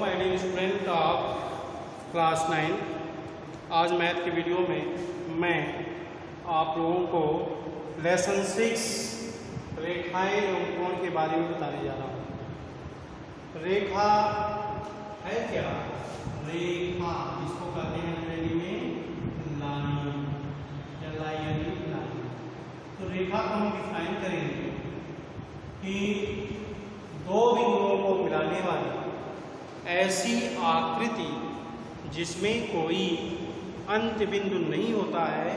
My dear student of class 9। आज math की video में मैं आप लोगों को लेसन 6 रेखाएं एवं कोण के बारे में बताने जा रहा हूँ। रेखा है क्या? रेखा इसको कहते हैं अंग्रेजी में लाइन या लाइन। तो रेखा को हम डिफाइन करेंगे कि दो बिंदुओं को मिलाने वाली ऐसी आकृति जिसमें कोई अंत बिंदु नहीं होता है,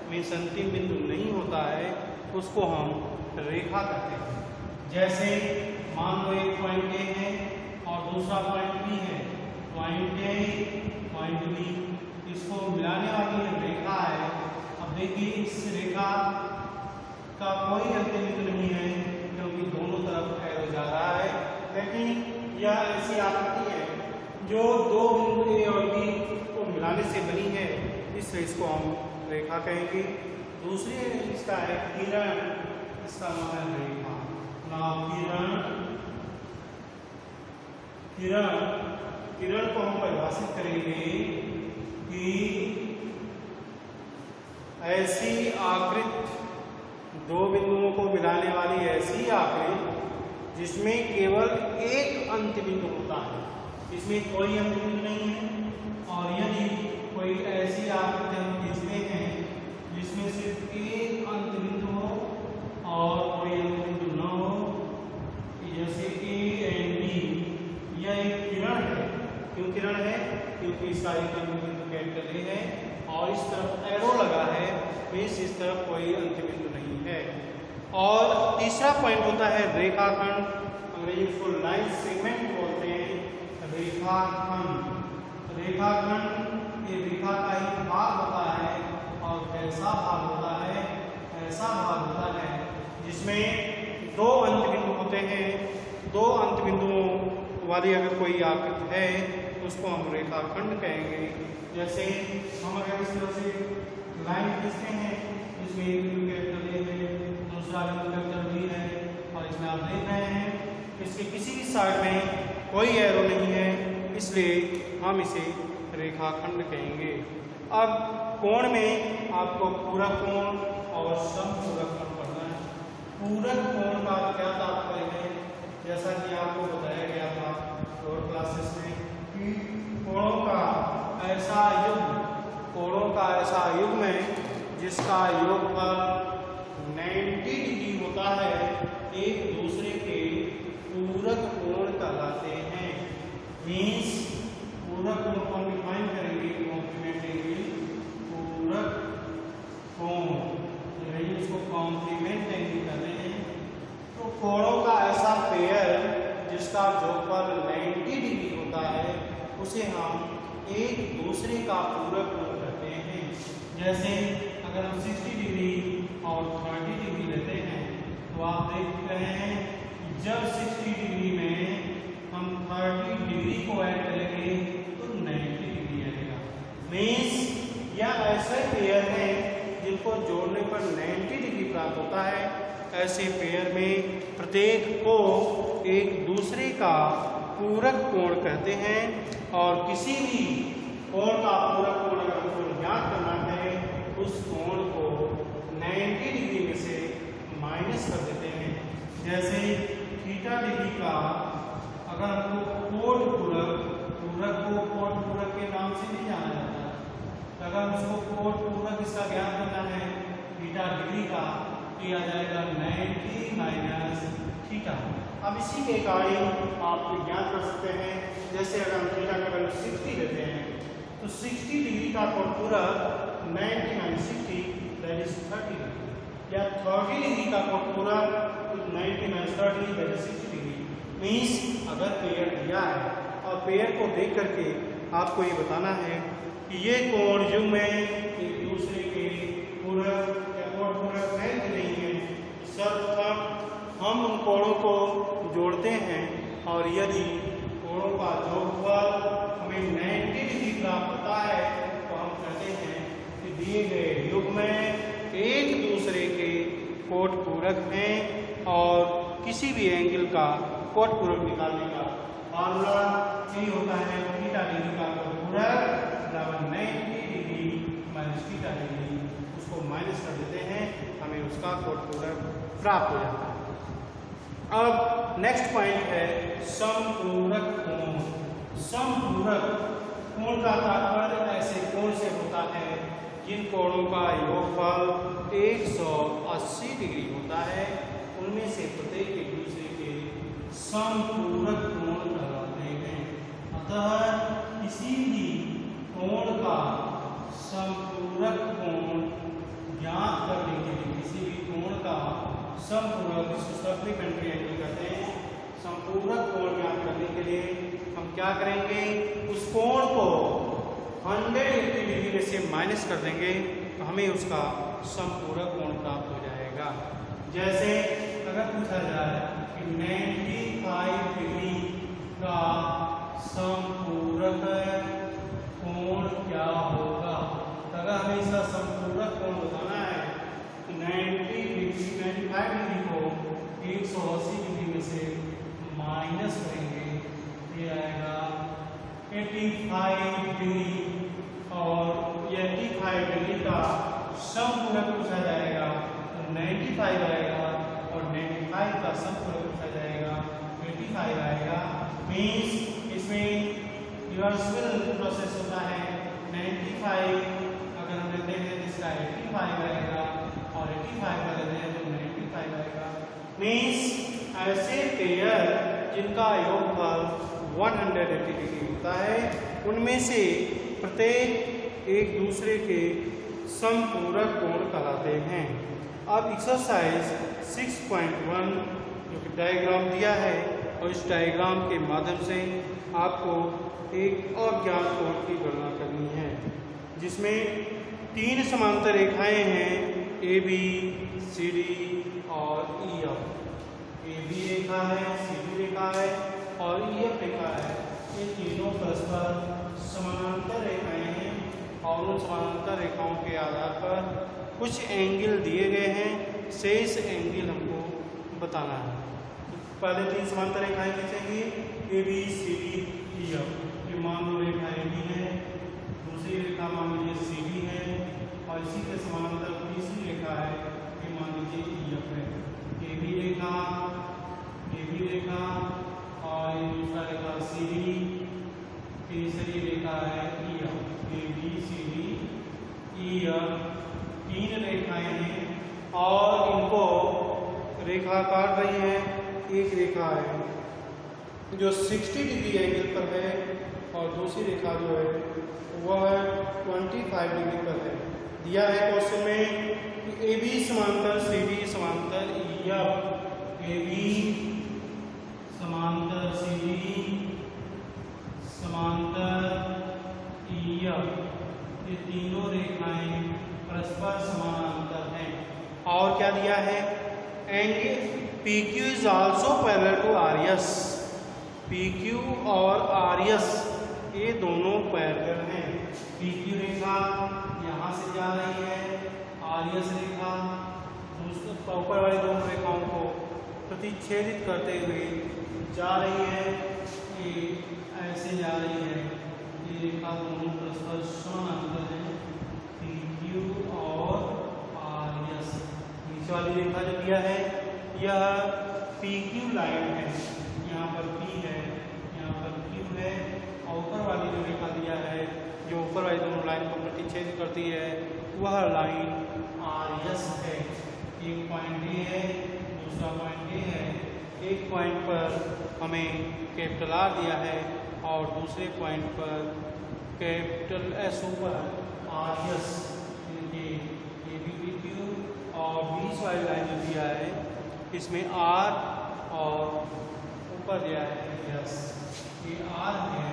मीन्स अंतिम बिंदु नहीं होता है, उसको हम रेखा कहते हैं। जैसे मान लो एक पॉइंट ए है और दूसरा पॉइंट बी है, पॉइंट ए पॉइंट बी, इसको मिलाने वाली रेखा है। अब देखिए इस रेखा का कोई अंतिम बिंदु नहीं है क्योंकि दोनों तरफ एरो जा रहा है, लेकिन यह ऐसी आकृति है जो दो बिंदु ए और बी को मिलाने से बनी है, इसलिए इसको हम रेखा कहेंगे। दूसरी इसका है किरण, इसका नाम है रेखा। नाम किरण को हम परिभाषित करेंगे कि ऐसी आकृति, दो बिंदुओं को मिलाने वाली ऐसी आकृति जिसमें केवल एक अंत बिंदु होता है, इसमें कोई अंत बिंदु नहीं है। और यदि कोई ऐसी आकृति हम खींचते हैं जिसमें सिर्फ एक अंत बिंदु हो और कोई अंत बिंदु न हो, जैसे ए एंड बी, यह एक किरण है। क्यों किरण है? क्योंकि इसका एक अंत बिंदु कैपिटल ए है और इस तरफ एरो लगा है, मीन्स इस तरफ कोई अंत बिंदु नहीं है। और तीसरा पॉइंट होता है रेखाखंड, अंग्रेजी में इसको लाइन सेगमेंट बोलते हैं। रेखाखंड ये रेखा का ही भाग होता है और कैसा भाग होता है? ऐसा भाग होता है जिसमें दो अंत बिंदु होते हैं। दो अंत बिंदुओं वाली अगर कोई आकृति है तो उसको हम रेखाखंड कहेंगे। जैसे हम अगर इस तरह से लाइन खींचते हैं, इसमें एक बिंदु कैपिटल ए है, दूसरा बिंदु कैपिटल बी है, और इसमें आप देख रहे हैं इसके किसी भी साइड में कोई एरो नहीं है, इसलिए हम इसे रेखाखंड कहेंगे। अब कोण में आपको पूरक कोण और समपूरक कोण पढ़ना है। पूरक कोण का क्या तात्पर्य है? जैसा कि आपको बताया गया था लोअर क्लासेस में कि कोणों का ऐसा युग्म है जिसका योगफल 90 डिग्री होता है, एक दूसरे के पूरक कोण कहलाते हैं। मीन्स पूरक कोण को हम डिफाइन करेंगे कॉम्प्लीमेंट एंगल, पूरक कोण, इसको कॉम्प्लीमेंट एंगल कहते हैं। तो कोणों का ऐसा पेयर जिसका योगफल 90 डिग्री होता है उसे हम एक दूसरे का पूरक कोण कहते हैं। जैसे अगर हम 60 डिग्री और 30 डिग्री लेते हैं तो आप देख रहे हैं जब 60 डिग्री में हम 30 डिग्री को ऐड करेंगे तो 90 डिग्री आएगा। मीन्स यह ऐसे पेयर हैं जिनको जोड़ने पर 90 डिग्री प्राप्त होता है। ऐसे पेयर में प्रत्येक को एक दूसरे का पूरक कोण कहते हैं। और किसी भी कोण का पूरक कोण अगर हमको ज्ञात करना है, उस कोण को 90 डिग्री में से माइनस कर देते हैं। जैसे थीटा डिग्री का अगर हमको कोट पूरक को कोट पूरक के नाम से नहीं जाना जाता, तो अगर हमको कोट पूरक इसका ज्ञात करना है थीटा डिग्री का, किया जाएगा 90 माइनस थीटा। अब इसी के अकॉर्डिंग आप ज्ञात कर सकते हैं। जैसे अगर हम थीटा का वैल्यू 60 लेते हैं तो 60 डिग्री का कोट पूरक 90 माइनस 60 दैट इज 30 डिग्री, या 30 डिग्री का कोट पूरक 90 minus 30 that is 60 degree. Means अगर पेयर दिया है और पेयर को देख करके आपको ये बताना है कि ये कोण युग्म में एक दूसरे के पूरक या कोण पूरक है कि नहीं है, सर्वप्रथम हम उन कोणों को जोड़ते हैं और यदि कोणों का जोगफल हमें 90 डिग्री प्राप्त होता है तो हम कहते हैं कि दिए गए युग्म में एक दूसरे के कोट पूरक हैं और किसी भी एंगल का कोट पूरक निकालने का फॉर्मूला यही होता है थीटा डिग्री का पूरक बराबर 90 डिग्री माइनस थीटा डिग्री, उसको माइनस कर देते हैं, हमें उसका कोण पूरक प्राप्त हो जाता है। अब नेक्स्ट पॉइंट है समपूरक कोण। समपूरक कोण का तात्पर्य ऐसे कोण से होता है जिन कोणों का योगफल 180 डिग्री होता है, उनमें से प्रत्येक एक दूसरे के समपूरक कोण कहलाते हैं। अतः किसी भी कोण का समपूरक कोण ज्ञात करने के लिए, किसी भी कोण का समपूरक, सप्लीमेंट्री एंगल कहते हैं, समपूरक कोण ज्ञात करने के लिए हम क्या करेंगे, उस कोण को 180 डिग्री में से माइनस कर देंगे तो हमें उसका समपूरक कोण प्राप्त हो जाएगा। जैसे अगर पूछा जाए कि 95 डिग्री का समपूरक कोण क्या होगा, तो अगर हमें इसका समपूरक कोण बताना है तो 95 डिग्री को 180 डिग्री में से माइनस करेंगे, ये आएगा 85 डिग्री, और ये 85 डिग्री का समपूरक पूछा जाएगा तो 95 आएगा, और 95 का समपूरक पूछा जाएगा 85 आएगा। मीन्स इसमें रिवर्सिबल प्रोसेस होता है। 95 अगर हम लेते हैं तो इसका 85 आएगा, और 85 का लेते हैं तो 95 आएगा। मीन्स ऐसे पेयर जिनका योगफल 180 डिग्री होता है, उनमें से प्रत्येक एक दूसरे के समपूरक कोण कहलाते हैं। अब एक्सरसाइज 6.1 जो कि डायग्राम दिया है, और इस डायग्राम के माध्यम से आपको एक अज्ञात कोण की गणना करनी है, जिसमें 3 समांतर रेखाएं हैं, AB, CD और EF। AB रेखा है, CD रेखा है और EF रेखा है। ये तीनों परस्पर समानांतर रेखाएं हैं, और उन समानांतर रेखाओं के आधार पर कुछ एंगल दिए गए हैं, शेष एंगल हमको बताना है। पहले 3 समांतर रेखाएं खींचेंगे, AB, CD, EF। ये मान लो रेखा AB है, दूसरी रेखा मान लीजिए CD है, और इसी के समानांतर तीसरी रेखा है, ये मान लीजिए EF है। AB रेखा, और ये दूसरा रेखा CD, तीसरी रेखा है EF। ABCD EF 3 रेखाएं हैं, और इनको रेखा काट रही है। एक रेखा है जो 60 डिग्री एंगल पर है, और दूसरी रेखा जो है वह 25 डिग्री पर है। दिया है क्वेश्चन में कि AB समांतर CD समांतर EF, AB समांतर CD समांतर EF, ये तीनों रेखाएं परस्पर समानांतर हैं। और क्या दिया है, angle PQ is also parallel to RS। PQ और RS ये दोनों पैरेलल हैं। PQ रेखा यहाँ से जा रही है, RS रेखा ऊपर वाली दोनों रेखाओं को प्रतिच्छेदित करते हुए जा रही है, ये ऐसे जा रही है। ये रेखा दोनों परस्पर समानांतर हैं, PQ और RS। नीचे वाली रेखा जो दिया है यह PQ लाइन है, यहाँ पर P है, यहाँ पर Q है, और ऊपर वाली जो रेखा दिया है जो ऊपर वाली दोनों लाइन को प्रतिच्छेद करती है वह लाइन RS है। एक पॉइंट A है, दूसरा पॉइंट A है। एक पॉइंट पर हमें कैपिटल R दिया है, और दूसरे पॉइंट पर कैपिटल S ऊपर RS। ABPQ और बीच वाली लाइन जो दिया है इसमें R और ऊपर दिया है S। ये R है,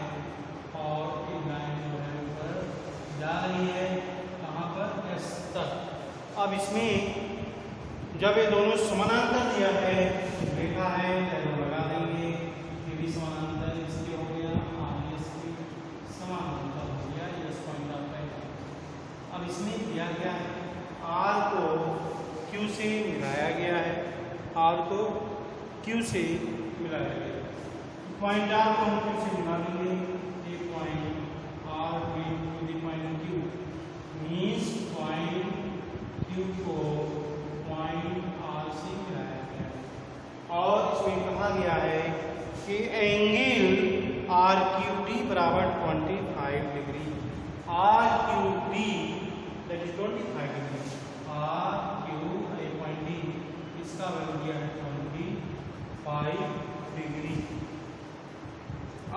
और ये लाइन जो है ऊपर जा रही है कहाँ पर, S तक। अब इसमें जब ये दोनों समानांतर दिया है, रेखा है तो लगा देंगे, ये भी समानांतर इसके हो गया, RS भी समानांतर हो गया, S पॉइंट आता है। अब इसमें दिया गया है R को Q से मिलाया गया है, R को Q से मिलाया गया। पॉइंट आर को हम फिर से निकाल लेंगे। A point R to the point Q means point Q को पॉइंट आर से मिलाया गया और इसमें कहा गया है कि एंगल आर क्यू डी बराबर 25 degree. R Q D that is 25 degree. R Q A point D इसका वैल्यू दिया है 25 डिग्री।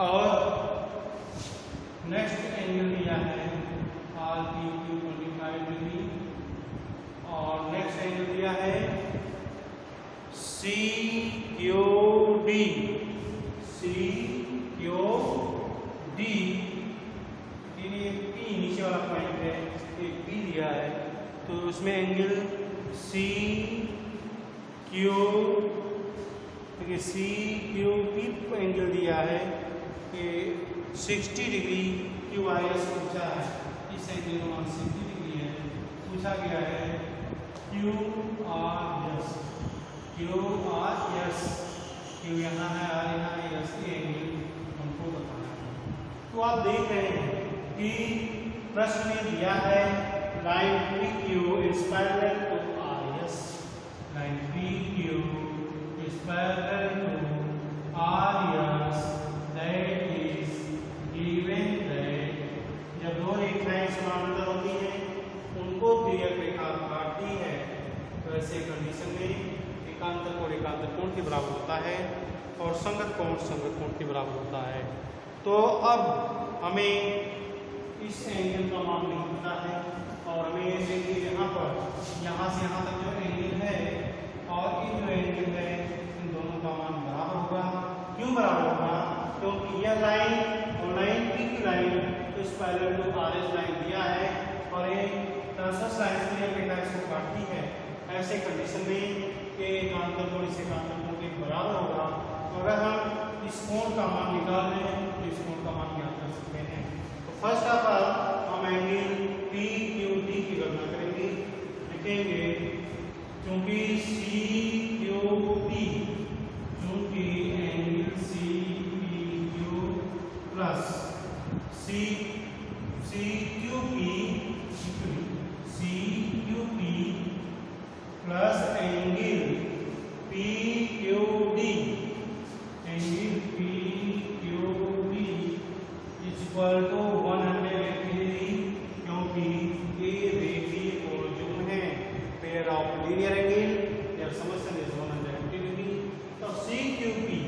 और नेक्स्ट एंगल दिया है आर क्यू क्यू 25 डिग्री और नेक्स्ट एंगल दिया है C Q D. C Q D P नीचे वाला पॉइंट है, एक पी दिया है तो उसमें angle C Q C Q P angle दिया है कि 60 डिग्री क्यू आर एस पूछा है। इस एंगल में 60 डिग्री है। पूछा गया है Q R S. Q R S Q यहाँ है आर यहाँ है एस की एंगल हमको बताना है। तो आप देख रहे हैं कि प्रश्न में दिया है line P Q is parallel to R S. Line P Q is parallel to R S that is given that जब दो रेखाएं समानांतर होती हैं उनको तिर्यक रेखा काटती है तो ऐसे कंडीशन में एकांतर कोण एकांतर कोण के बराबर होता है और संगत कोण के बराबर होता है। तो अब हमें इस एंगल का मान नहीं पता है और हमें देखिए यहाँ पर यहाँ से यहाँ तक जो एंगल है और ये जो एंगल है इन दोनों का मान बराबर होगा। क्यों बराबर होगा? क्योंकि यह लाइन और लाइन पी की लाइन तो इस parallel to R S line दिया है और ये ट्रांसवर्स लाइन से रेखा इसको काटती है। ऐसे कंडीशन में कि एकांतर कोण से एकांतर कोण के बराबर होगा। तो अगर हम इस कोण का मान निकाल रहे हैं तो इस कोण का मान ज्ञात कर सकते हैं। तो फर्स्ट ऑफ ऑल हम एंगल पी क्यू डी की गणना करेंगे। लिखेंगे क्योंकि सी क्यू पी क्योंकि angle C P Q plus C Q P plus angle P Q D angle P Q D is equal to 180 degree क्योंकि ये रेखीय कोण है pair of linear angle their summation is 180 degree. तो C Q P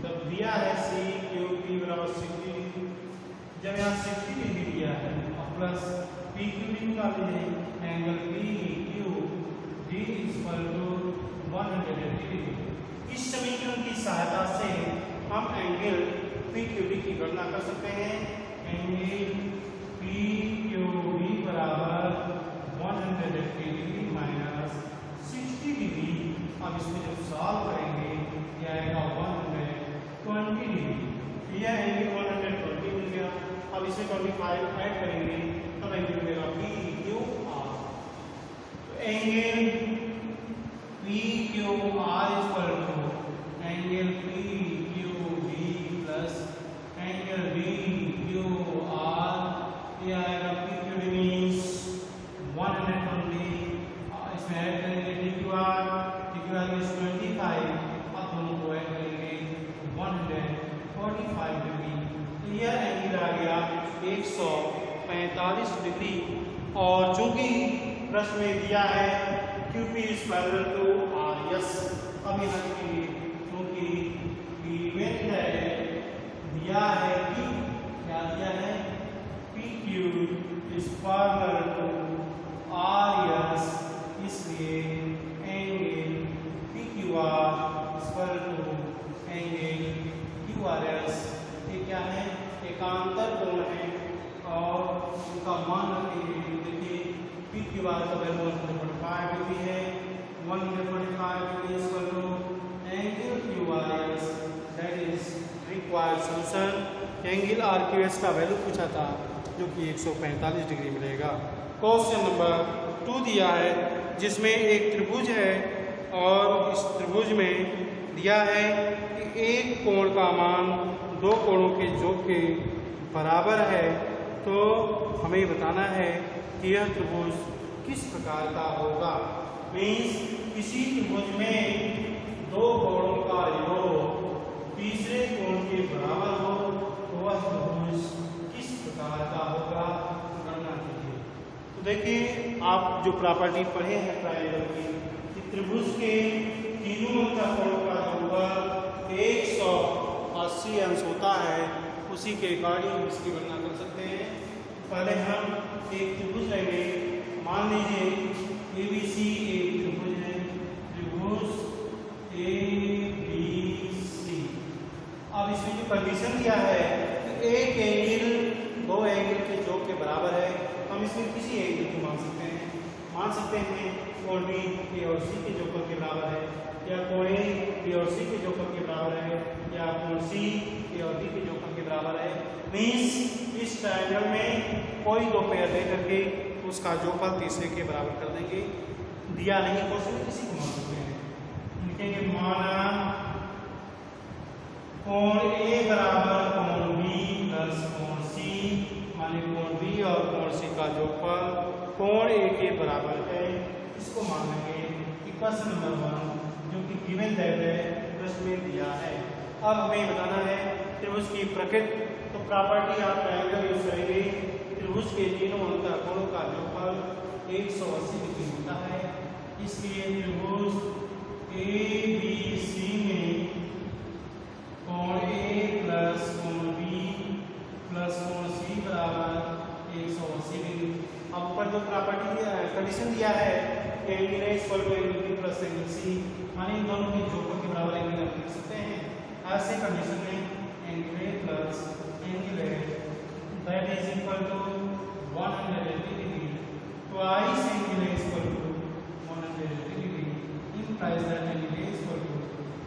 जब दिया है C Q P बराबर 60 डिग्री जब यहाँ 60 डिग्री दिया है और प्लस पी क्यू डी निकाल लीजिए angle P Q D is equal to 180 degree. इस समीकरण की सहायता से हम एंगल पी क्यू डी की गणना कर सकते हैं। एंगल पी क्यू डी बराबर 180 डिग्री माइनस 60 डिग्री। अब इसमें जब सॉल्व करेंगे यह आएगा 120 डिग्री। यह एंगल 120 मिल गया। अब इसमें 25 ऐड करेंगे तब एंगल मिलेगा P Q R. Angle P Q R is equal to angle P Q D plus angle D Q R. ये आएगा पी क्यू डी मीन्स 120 इसमें ऐड करेंगे डी क्यू आर इज 25 अब दोनों को ऐड करेंगे 145 डिग्री। तो यह एंगल आ गया 145 डिग्री। और चूंकि प्रश्न में दिया है QP is parallel to R S. अब यहाँ लिखेंगे क्योंकि गिवन है दिया है कि क्या दिया है PQ is parallel to R S इसलिए angle PQR is parallel to angle QRS। ये क्या है? एकांतर कोण है और उनका मान रखेंगे। देखिए PQR का वैल्यू 145 डिग्री है। 145 degree is equal to angle QRS that is required solution. Angle RQS का वैल्यू पूछा था जो कि 145 डिग्री मिलेगा। क्वेश्चन नंबर 2 दिया है जिसमें एक त्रिभुज है और इस त्रिभुज में दिया है कि एक कोण का मान दो कोणों के योग के बराबर है, तो हमें बताना है कि यह त्रिभुज किस प्रकार का होगा। मीन्स किसी त्रिभुज में दो कोणों का योग तीसरे कोण के बराबर हो तो वह त्रिभुज किस प्रकार का होगा, गणना कीजिए। तो देखिए, आप जो प्रॉपर्टी पढ़े हैं ट्रायंगल की, कि त्रिभुज के तीनों कोणों का योग 180 अंश होता है, उसी के अकॉर्डिंग इसकी गणना कर सकते हैं। पहले हम एक त्रिभुज लेंगे, मान लीजिए ABC एक त्रिभुज है, त्रिभुज ABC। अब इसमें जो कंडीशन दिया है कि एक एंगल दो एंगल के योग के बराबर है, हम इसमें किसी एंगल को मान सकते हैं कोण B A और C के योग के बराबर है, या कोण A B और C के योग के बराबर है, या कोण C A और D के योग के बराबर है। मीन्स इस ट्रायंगल में कोई दो पेयर ले करके उसका जोगफल तीसरे के बराबर कर देंगे। दिया नहीं क्वेश्चन, किसी को मान सकते हैं। लिखेंगे माना कोण A बराबर कोण B प्लस कोण C, माने कोण B और कोण C का जोगफल कोण A के बराबर है। इसको मान लेंगे इक्वेशन नंबर 1 जो कि गिवन दैट है, प्रश्न में दिया है। अब हमें बताना है त्रिभुज की प्रकृति, तो प्रॉपर्टी आप ट्रायंगल यूज करेंगे। त्रिभुज के तीनों अंतःकोणों का जोगफल 180 डिग्री होता है, इसलिए त्रिभुज ABC में कोण A प्लस कोण B प्लस कोण C बराबर 180 डिग्री। अब ऊपर जो प्रॉपर्टी कंडीशन दिया है angle A equal to angle B plus angle C, माने इन दोनों के जोगफल के बराबर एंगल आप लिख सकते हैं। ऐसे कंडीशन में angle A plus angle A that is equal to 180 degree, twice angle A is equal to 180 degree, implies that angle A is equal to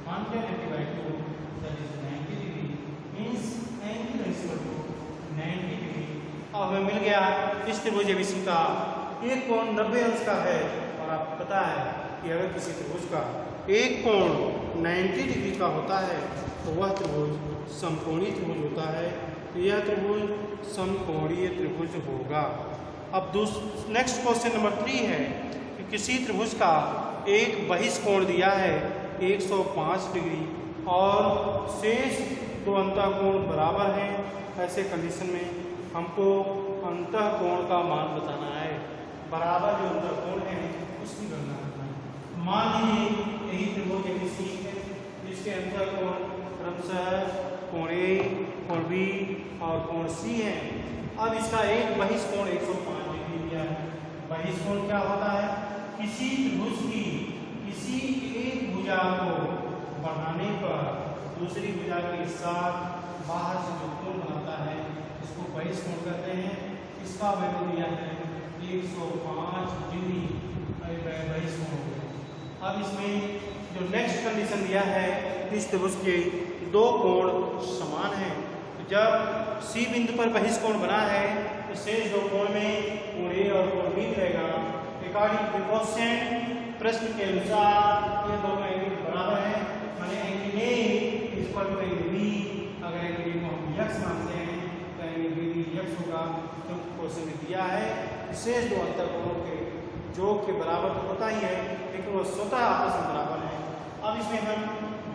180 by 2, that is 90 degree, means angle A is equal to 90 degree। अब हमें मिल गया इस त्रिभुज ABC का एक कोण 90 अंश का है, और आपको पता है कि अगर किसी त्रिभुज का एक कोण 90 डिग्री का होता है तो वह त्रिभुज समकोणीय त्रिभुज होता है, तो यह त्रिभुज समकोणीय त्रिभुज होगा। अब नेक्स्ट क्वेश्चन नंबर 3 है कि किसी त्रिभुज का एक बहिष्कोण दिया है 105 डिग्री और शेष दो अंतःकोण बराबर हैं। ऐसे कंडीशन में हमको अंतःकोण का मान बताना है, बराबर जो अंतःकोण है उसकी गणना करना है। मान लीजिए यही त्रिभुज ABC है, जिसके अंतःकोण क्रमशः कोण A, कोण B और कोण C है। अब इसका एक बहिष्कोण 105 डिग्री दिया है। बहिष्कोण क्या होता है? किसी त्रिभुज की किसी एक भुजा को बढ़ाने पर दूसरी भुजा के साथ बाहर से जो कोण बनाता है इसको बहिष्कोण कहते हैं। इसका वैल्यू दिया है 105 डिग्री बहिष्कोण। अब इसमें जो नेक्स्ट कंडीशन दिया है, इस त्रिभुज के दो कोण समान हैं, तो जब C बिंदु पर बहिष्कोण बना है तो शेष दो कोण में कोण A और कोण B मिलेगा। अकॉर्डिंग टू क्वेश्चन, प्रश्न के अनुसार ये दोनों एंगल बराबर हैं, माने angle A equal to angle B। अगर एंगल A को हम x मानते हैं तो एंगल B भी x होगा, तो क्वेश्चन में दिया है शेष दो अंतःकोणों के जोग के बराबर तो होता ही है, लेकिन वो स्वतः आपस में बराबर है। अब इसमें हम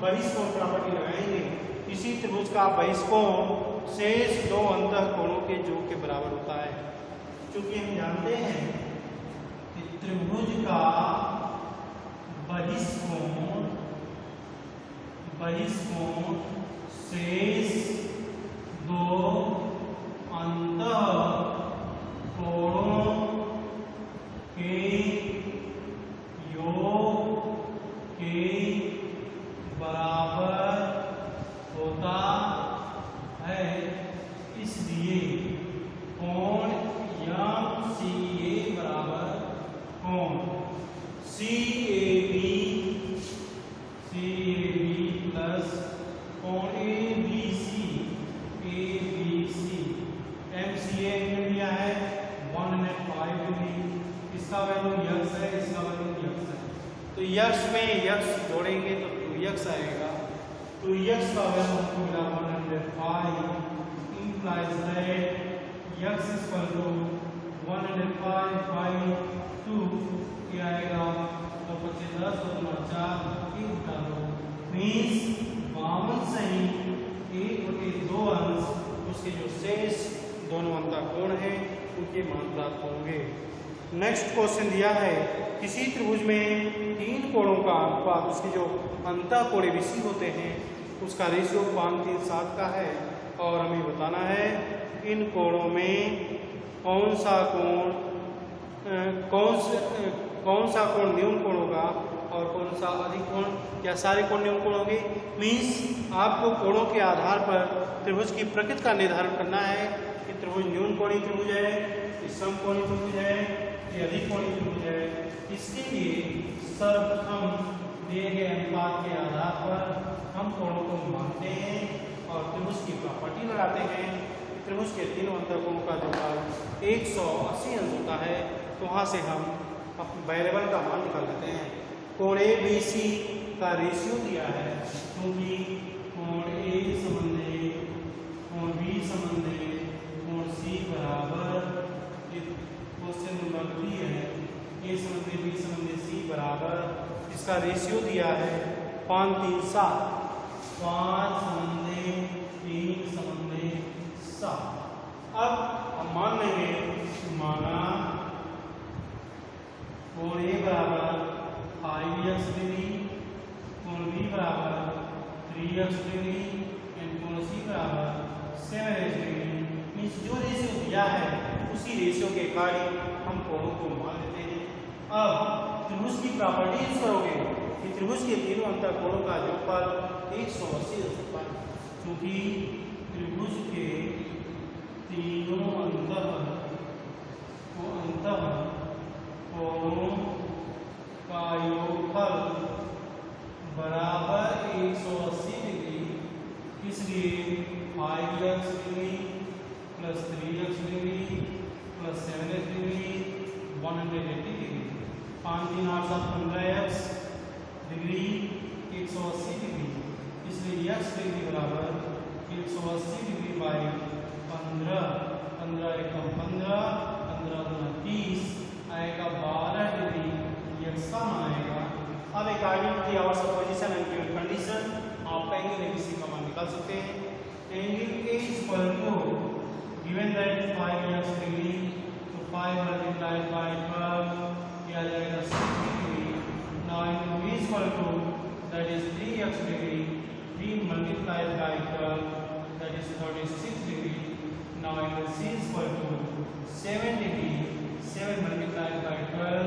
बहिष्कोण प्रॉपर्टी लगाएंगे। किसी त्रिभुज का बहिष्कोण शेष दो अंतःकोणों के योग के बराबर होता है। क्योंकि हम जानते हैं कि त्रिभुज का बहिष्कोण शेष दो अंतःकोणों के योग के बराबर होता है, इसलिए कोण MCA बराबर कोण CAB प्लस कोण ABC MCA दिया है 105 डिग्री। इसका वैल्यू x है, इसका वैल्यू x है, तो यक्स में यक्स जोड़ेंगे तो 2x आएगा। 2x का वैल्यू हमको मिला 105 implies that x is equal to 105 by 2 क्या आएगा तो 25 10 और 4 ये उठा दो मीन्स 52 सही 1/2 अंश उसके जो शेष दोनों अंतः कोण है उनके मान प्राप्त होंगे। नेक्स्ट क्वेश्चन दिया है किसी त्रिभुज में 3 कोणों का अनुपात उसके जो अंतः कोण विषी होते हैं उसका रेशियो 5:3:7 का है और हमें बताना है इन कोणों में कौन सा कोण न्यून कोण होगा और कौन सा अधिक कोण या सारे कोण न्यून कोण होंगे। मीन्स आपको कोणों के आधार पर त्रिभुज की प्रकृति का निर्धारण करना है कि त्रिभुज न्यून कोणीय त्रिभुज है, कि समकोणीय त्रिभुज है, कि अधिक कोणीय त्रिभुज है। इसके लिए सर्वप्रथम दिए गए अनुपात के आधार पर हम कोणों को मानते हैं और त्रिभुज की प्रॉपर्टी लगाते हैं। त्रिभुज के तीनों अंतःकोणों का जोड़फल 180 अंश होता है तो वहाँ से हम वेरिएबल का मान निकाल लेते हैं। कोण ABC का रेशियो दिया है क्योंकि कोण A संबंधी कोण B संबंधी कोण C बराबर क्वेश्चन नंबर 3 है A संबंधी B संबंधी C बराबर इसका रेशियो दिया है 5:3:7 5 संबंधी 3 संबंधी 7। अब हम मान लेंगे माना कोण A बराबर 5x डिग्री कोण B बराबर 3x डिग्री एंड कोण C बराबर 7x डिग्री। मीन्स जो रेशियो दिया है उसी रेशियो के अकॉर्डिंग हम कोणों को मान लेते हैं। अब त्रिभुज की प्रॉपर्टी यूज करोगे कि त्रिभुज के तीनों अंतःकोणों का जोड़फल 180 हो सकता है क्योंकि त्रिभुज के तीनों अंतःकोणों का योगफल बराबर 180 डिग्री। इसलिए 5x degree plus 3x degree plus 7x degree 180 degree 5 3 8 7 15x degree 180 degree. इसलिए x डिग्री बराबर 180 डिग्री बाई 15 15 एकम 15 15 दूना 30 आएगा 12 डिग्री x का मान आएगा। अब according to the our supposition and given condition आप एंगल ABC का मान निकाल सकते हैं। Angle A is equal to given that 5x degree तो 5 मल्टीप्लाइड बाय 12 किया जाएगा 6 degree. Now angle B is equal to that is 3x degree 3 multiplied by 12 that is 36 degree. Now angle C is equal to 7 degree 7 multiplied by 12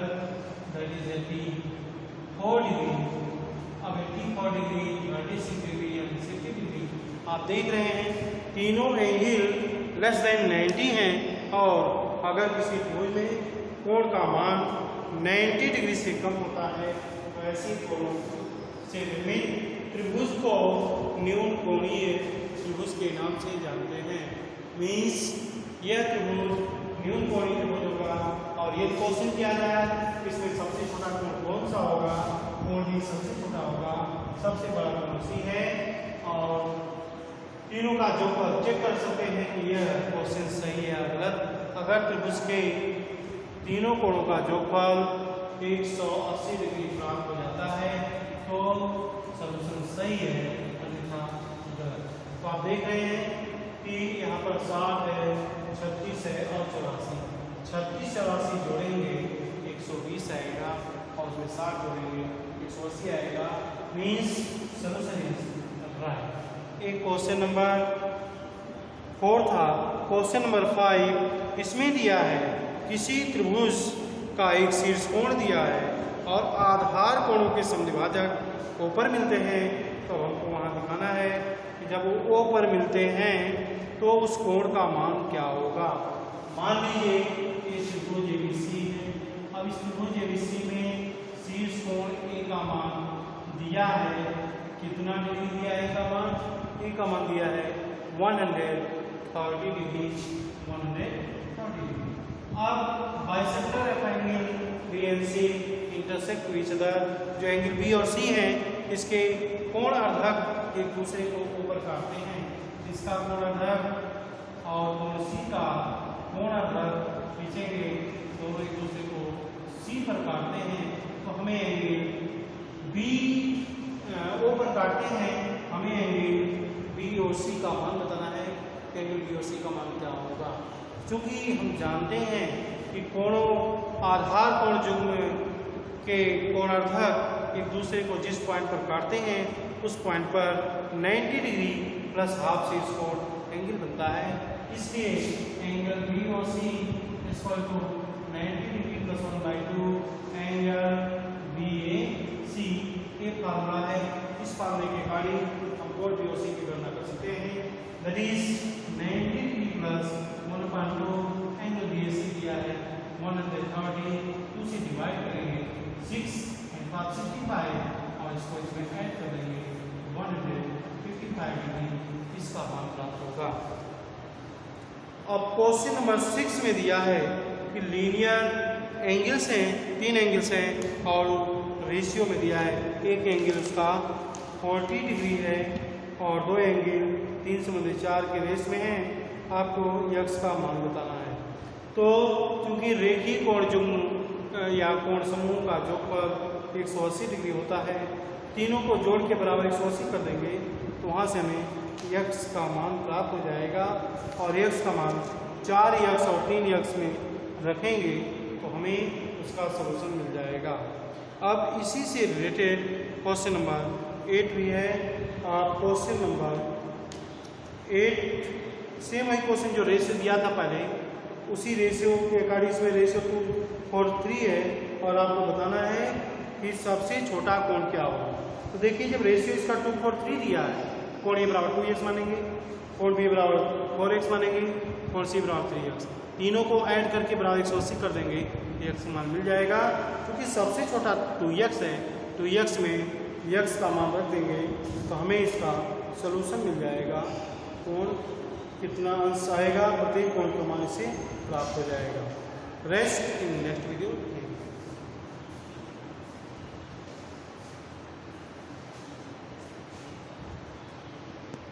that is 84 degree. अब 84 degree 36 degree and 60 degree आप देख रहे हैं तीनों angle less than 90 हैं और अगर किसी त्रिभुज में कोण का मान 90 डिग्री से कम होता है तो ऐसी कोणों से निर्मित त्रिभुज को न्यून कोणीय त्रिभुज के नाम से जानते हैं। मीन्स यह त्रिभुज न्यून कोणीय त्रिभुज होगा और ये क्वेश्चन किया गया है इसमें सबसे छोटा कोण कौन सा होगा। कोण D सबसे छोटा होगा सबसे बड़ा कोण C है और तीनों का जोड़फल चेक कर सकते हैं कि यह क्वेश्चन सही है या गलत। अगर त्रिभुज के तीनों कोणों का जोड़फल 180 डिग्री प्राप्त हो जाता है तो सॉल्यूशन सही है अन्यथा गलत। तो आप देख रहे हैं कि यहाँ पर 60 है 36 है और 84 36 84 जोड़ेंगे 120 आएगा और उसमें 60 जोड़ेंगे 180 आएगा। Means solution is right. एक क्वेश्चन नंबर 4 था। क्वेश्चन नंबर 5 इसमें दिया है किसी त्रिभुज का एक शीर्ष कोण दिया है और आधार कोणों के समद्विभाजक O पर मिलते हैं तो हमको वहाँ दिखाना है कि जब वो O पर मिलते हैं तो उस कोण का मान क्या होगा। मान लीजिए इस त्रिभुज ABC है। अब इस त्रिभुज ABC में शीर्ष कोण A का मान दिया है कितना डिग्री दिया है का मान A का मान दिया है 130 डिग्री 130 डिग्री। अब bisector of angle B and C intersect to each other. जो एंगल बी और सी हैं इसके कोण अर्धक एक दूसरे को ऊपर काटते हैं। इसका कोण अर्धक और कोण सी का कोण अर्धक खींचेंगे, दोनों एक दूसरे को सी पर काटते हैं तो हमें एंगल बी ओ पर काटते हैं, हमें एंगल बी और सी का मान बताना है। एंगल बी और सी का मान क्या होगा? क्योंकि हम जानते हैं कि कोणों आधार कोण युग्म के कोणार्धक एक दूसरे को जिस पॉइंट पर काटते हैं उस पॉइंट पर 90 डिग्री प्लस हाफ से इसको एंगल बनता है। इसलिए एंगल बी और C equal to 90 degree plus 1/2 angle B A C. एक फार्मूला है, इस फार्मूले के अकॉर्डिंग हम कोण बी और सी की गणना कर सकते हैं। That is 90 degree plus 1/2 angle B A C दिया है 130, 2 से डिवाइड करेंगे 6 एंड 5 65 और इसको इसमें ऐड कर देंगे 155 डिग्री, इसका मान प्राप्त होगा। अब क्वेश्चन नंबर 6 में दिया है कि लीनियर एंगल्स हैं, 3 एंगल्स हैं और रेशियो में दिया है एक एंगल उसका 40 डिग्री है और 2 एंगल 3/4 के रेस में है। आपको यक्स का मान बताना है। तो क्योंकि रेखीय कोण युग्म या कोण समूह का जोगफल 180 डिग्री होता है, तीनों को जोड़ के बराबर 180 कर देंगे तो वहाँ से हमें यक्स का मान प्राप्त हो जाएगा और यक्स का मान 4 यक्स और 3 यक्स में रखेंगे तो हमें उसका सलूशन मिल जाएगा। अब इसी से रिलेटेड क्वेश्चन नंबर 8 भी है। क्वेश्चन नंबर 8 सेम वही क्वेश्चन जो रेशियो दिया था पहले, उसी रेशियो के अकॉर्डिंग इसमें रेशियो 2:3 है और आपको बताना है कि सबसे छोटा कोण क्या होगा। तो देखिए जब रेशियो इसका 2:3 दिया है, कोण ए बराबर 2x मानेंगे, कोण बी बराबर 4x मानेंगे, कोण सी बराबर 3x, तीनों को ऐड करके बराबर 180 कर देंगे, x मान मिल जाएगा। क्योंकि सबसे छोटा 2x है, 2x में x का मान रख देंगे तो हमें इसका सलूशन मिल जाएगा। कोण कितना अंश आएगा, प्रत्येक कोण का मान से प्राप्त हो जाएगा। Rest in next video.